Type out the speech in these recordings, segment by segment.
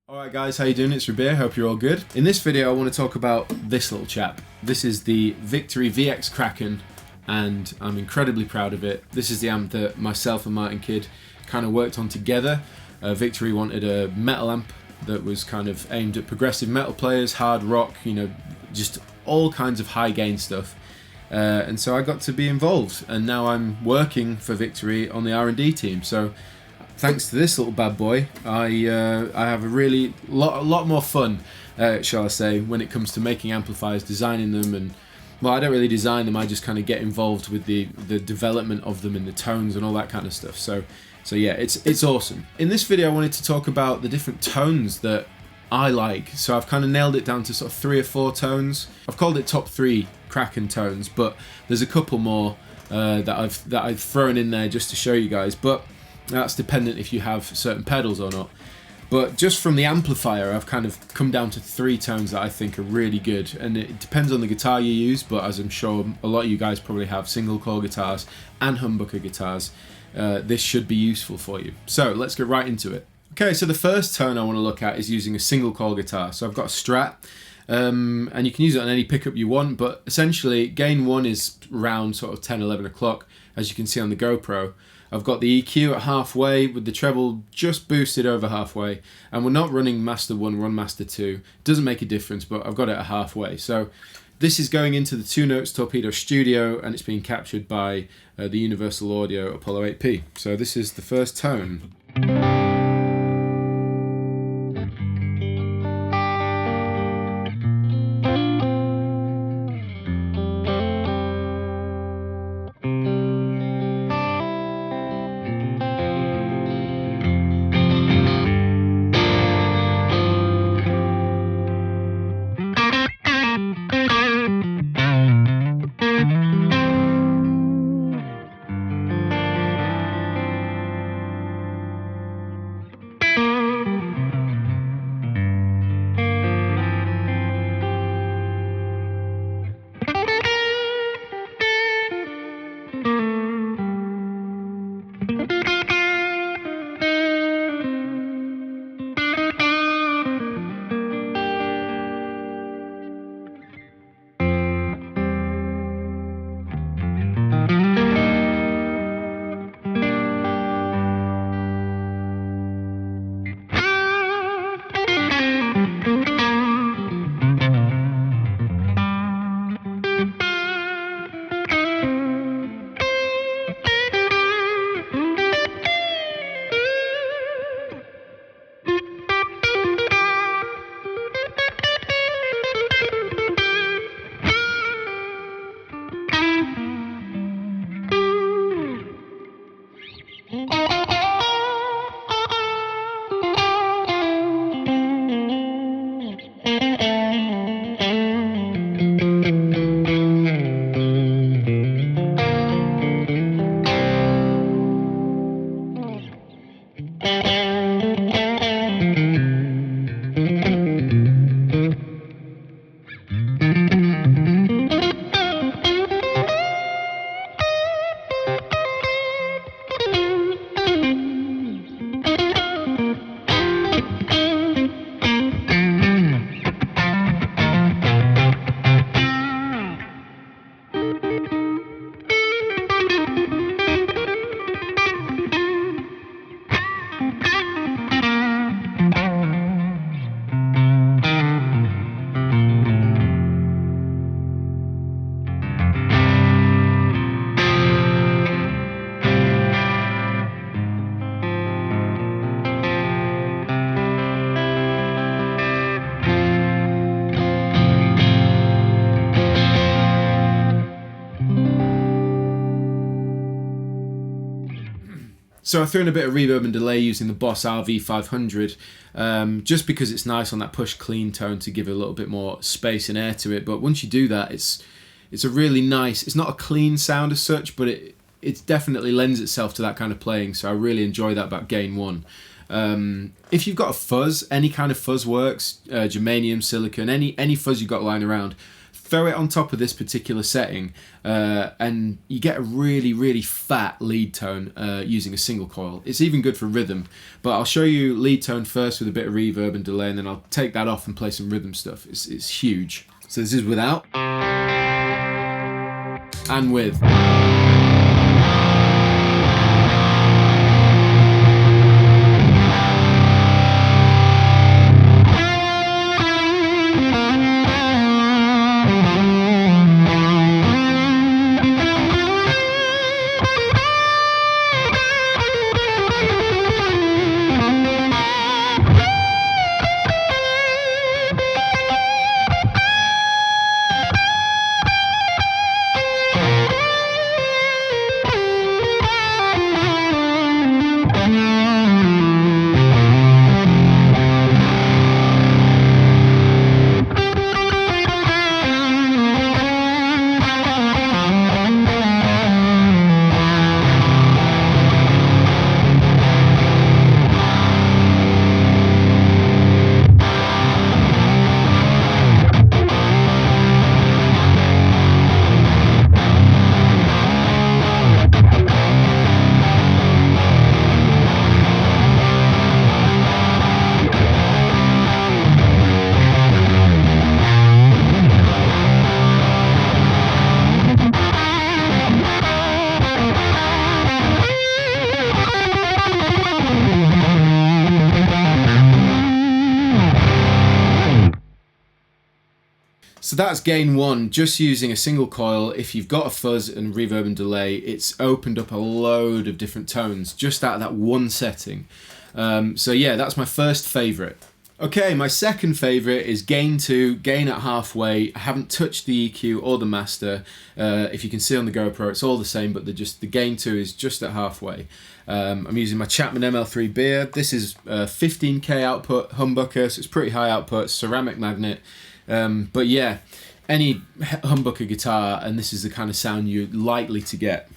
Alright guys, how you doing? It's Rabea, hope you're all good. In this video I want to talk about this little chap. This is the Victory VX Kraken and I'm incredibly proud of it. This is the amp that myself and Martin Kidd kind of worked on together. Victory wanted a metal amp that was kind of aimed at progressive metal players, hard rock, you know, just all kinds of high gain stuff. And so I got to be involved and now I'm working for Victory on the R&D team. So thanks to this little bad boy, I have a really lot more fun, shall I say, when it comes to making amplifiers, designing them, and well, I don't really design them. I just kind of get involved with the development of them and the tones and all that kind of stuff. So yeah, it's awesome. In this video, I wanted to talk about the different tones that I like. So I've kind of nailed it down to sort of 3 or 4 tones. I've called it top 3 Kraken tones, but there's a couple more that I've thrown in there just to show you guys. But that's dependent if you have certain pedals or not. But just from the amplifier, I've kind of come down to 3 tones that I think are really good. And it depends on the guitar you use, but as I'm sure a lot of you guys probably have single coil guitars and humbucker guitars, this should be useful for you. So let's get right into it. Okay, so the first tone I want to look at is using a single coil guitar. So I've got a Strat, and you can use it on any pickup you want, but essentially gain 1 is around sort of 10, 11 o'clock, as you can see on the GoPro. I've got the EQ at halfway with the treble just boosted over halfway, and we're not running Master 1, we're on Master 2. Doesn't make a difference, but I've got it at halfway. So this is going into the 2 Notes Torpedo Studio, and it's being captured by the Universal Audio Apollo 8P. So this is the first tone. So I threw in a bit of reverb and delay using the Boss RV500, just because it's nice on that push clean tone to give it a little bit more space and air to it. But once you do that, it's a really nice, it's not a clean sound as such, but it definitely lends itself to that kind of playing. So I really enjoy that about Gain 1. If you've got a fuzz, any kind of fuzz works, germanium, silicon, any fuzz you've got lying around, throw it on top of this particular setting, and you get a really, really fat lead tone using a single coil. It's even good for rhythm, but I'll show you lead tone first with a bit of reverb and delay, and then I'll take that off and play some rhythm stuff. It's huge. So this is without and with. So that's gain one, just using a single coil. If you've got a fuzz and reverb and delay, it's opened up a load of different tones just out of that one setting. So yeah, that's my first favourite. Okay, my second favourite is gain 2, gain at halfway. I haven't touched the EQ or the master. If you can see on the GoPro, it's all the same, but the gain 2 is just at halfway. I'm using my Chapman ML3 beer. This is 15k output humbucker, so it's pretty high output, ceramic magnet. But yeah, any humbucker guitar, and this is the kind of sound you're likely to get.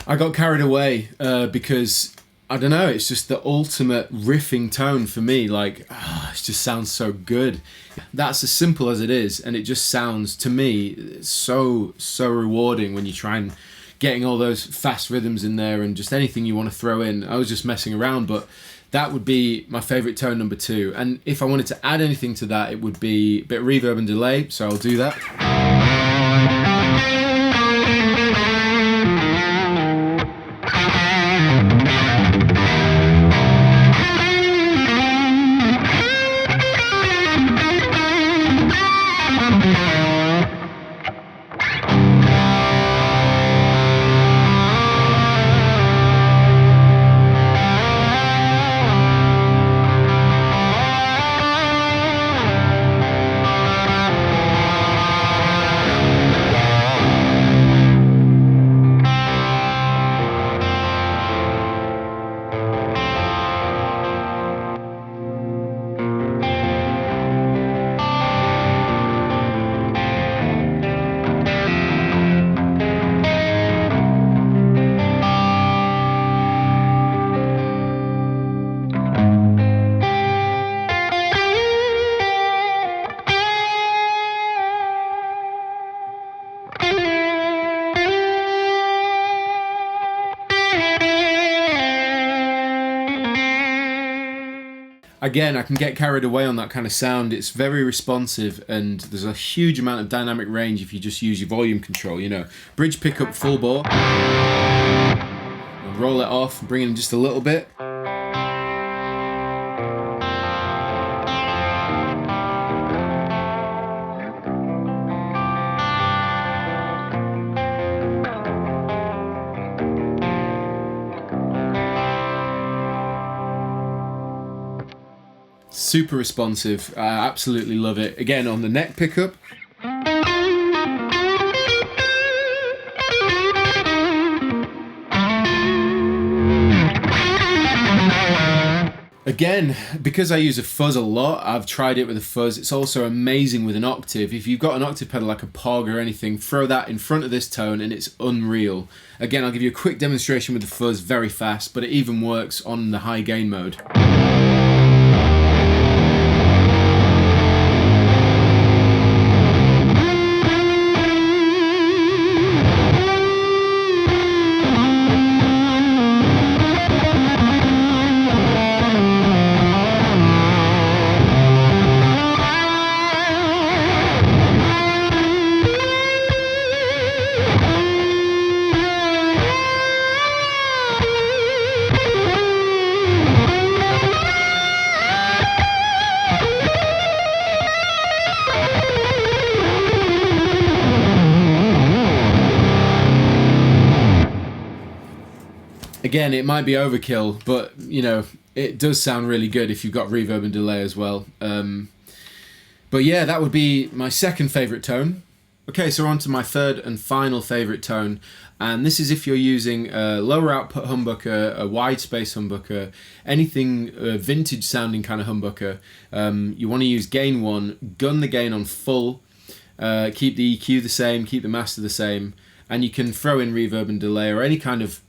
I got carried away because, I don't know, it's just the ultimate riffing tone for me. Like, it just sounds so good. That's as simple as it is, and it just sounds, to me, so rewarding when you try and getting all those fast rhythms in there and just anything you want to throw in. I was just messing around, but that would be my favourite tone, number 2. And if I wanted to add anything to that, it would be a bit of reverb and delay, so I'll do that. again, I can get carried away on that kind of sound. It's very responsive, and there's a huge amount of dynamic range if you just use your volume control, you know. Bridge pickup full bore. I'll roll it off, bring in just a little bit. Super responsive. I absolutely love it. Again, on the neck pickup. Again, because I use a fuzz a lot, I've tried it with a fuzz. It's also amazing with an octave. If you've got an octave pedal like a Pog or anything, throw that in front of this tone and it's unreal. Again, I'll give you a quick demonstration with the fuzz very fast, but it even works on the high gain mode. Again, it might be overkill, but you know, it does sound really good if you've got reverb and delay as well. But yeah, that would be my second favourite tone. Okay, so on to my third and final favourite tone, and this is if you're using a lower output humbucker, a wide space humbucker, anything vintage sounding kind of humbucker. You want to use gain 1, gun the gain on full, keep the EQ the same, keep the master the same, and you can throw in reverb and delay or any kind of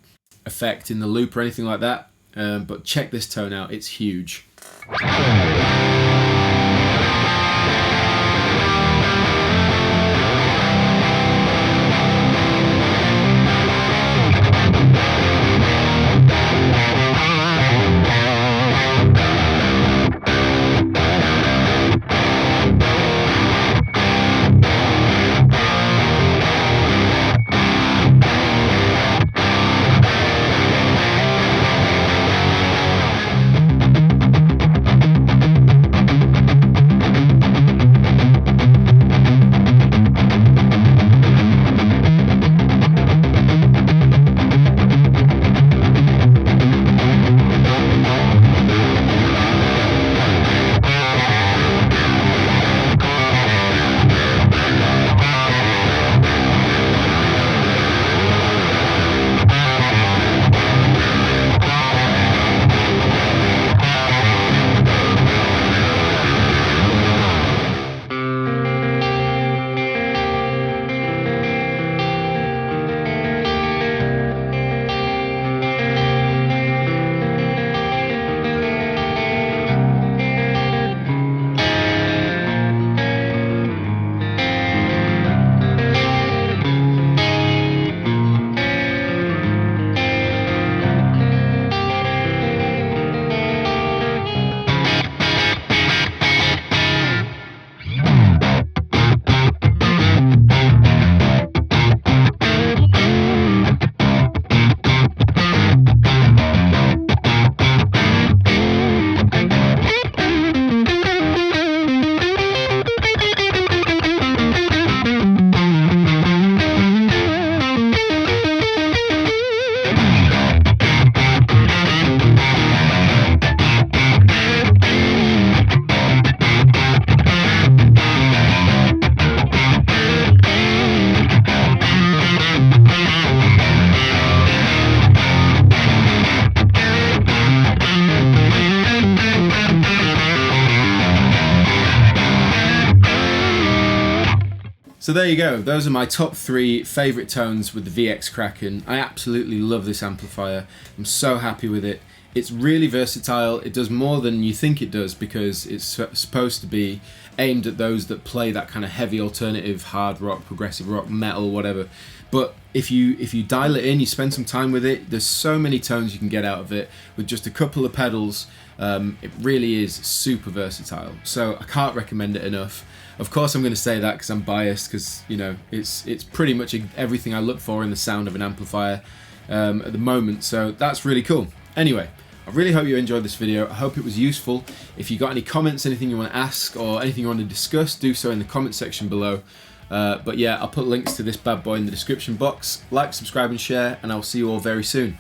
effect in the loop or anything like that, but check this tone out, it's huge. So there you go, those are my top 3 favourite tones with the VX Kraken. I absolutely love this amplifier, I'm so happy with it. It's really versatile. It does more than you think it does because it's supposed to be aimed at those that play that kind of heavy alternative, hard rock, progressive rock, metal, whatever. But if you dial it in, you spend some time with it, there's so many tones you can get out of it with just a couple of pedals. It really is super versatile. So I can't recommend it enough. Of course I'm going to say that because I'm biased, because you know it's pretty much everything I look for in the sound of an amplifier at the moment. So that's really cool. Anyway, I really hope you enjoyed this video. I hope it was useful. If you got any comments, anything you want to ask or anything you want to discuss, do so in the comment section below. But yeah, I'll put links to this bad boy in the description box. Like, subscribe and share, and I'll see you all very soon.